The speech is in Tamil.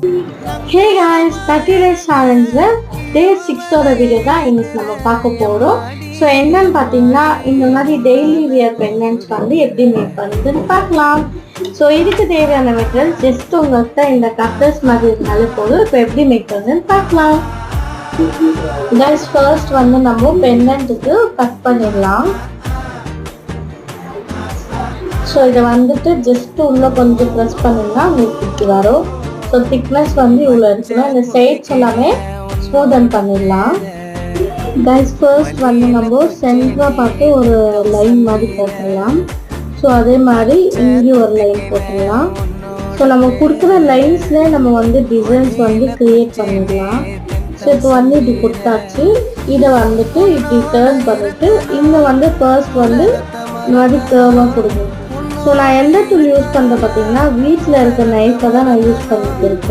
Hey guys, 30 days challenge day 6 ஓட வீடியோ தான் இன்னைக்கு நம்ம பார்க்க போறோம். ஸோ என்னன்னு பார்த்தீங்கன்னா இந்த மாதிரி டெய்லி வியர் பெண்டன்ட்ஸ் வந்து எப்படி மேக் பண்ணுறதுன்னு பார்க்கலாம். ஸோ இதுக்கு தேவையான மெட்டீரியல் ஜஸ்ட் உங்கள்கிட்ட இந்த கட்டர்ஸ் மாதிரி இருந்தாலே போதும். இப்போ எப்படி மேக் பண்ணுறதுன்னு பார்க்கலாம். கைஸ் ஃபர்ஸ்ட் வந்து நம்ம பெண்டன்ட்டுக்கு கட் பண்ணிடலாம். ஸோ இதை வந்துட்டு ஜஸ்ட் உள்ளே கொஞ்சம் ப்ரெஸ் பண்ணிங்கன்னா உங்களுக்கு இப்படி வரும். ஸோ திக்னஸ் வந்து இவ்வளோ இருக்கணும். இந்த சைட்ஸ் எல்லாமே ஸ்மூதன் பண்ணிடலாம். கைஸ் ஃபர்ஸ்ட் வந்து நம்ம சென்டராக பார்த்து ஒரு லைன் மாதிரி போட்டுடலாம். ஸோ அதே மாதிரி இங்கேயும் ஒரு லைன் போட்டுடலாம். ஸோ நம்ம கொடுக்குற லைன்ஸ்லேயே நம்ம வந்து டிசைன்ஸ் வந்து க்ரியேட் பண்ணிடலாம். ஸோ இப்போ வந்து இப்படி கொடுத்தாச்சு. இதை வந்துட்டு இப்படி டர்ன் பண்ணிவிட்டு இங்கே வந்து ஃபர்ஸ்ட் வந்து இந்த மாதிரி கர்வாக கொடுக்கணும். ஸோ நான் எந்த டூல் யூஸ் பண்ணுறேன் பார்த்தீங்கன்னா வீட்டில் இருக்க நைஃபை தான் நான் யூஸ் பண்ணிட்டு இருக்கேன்.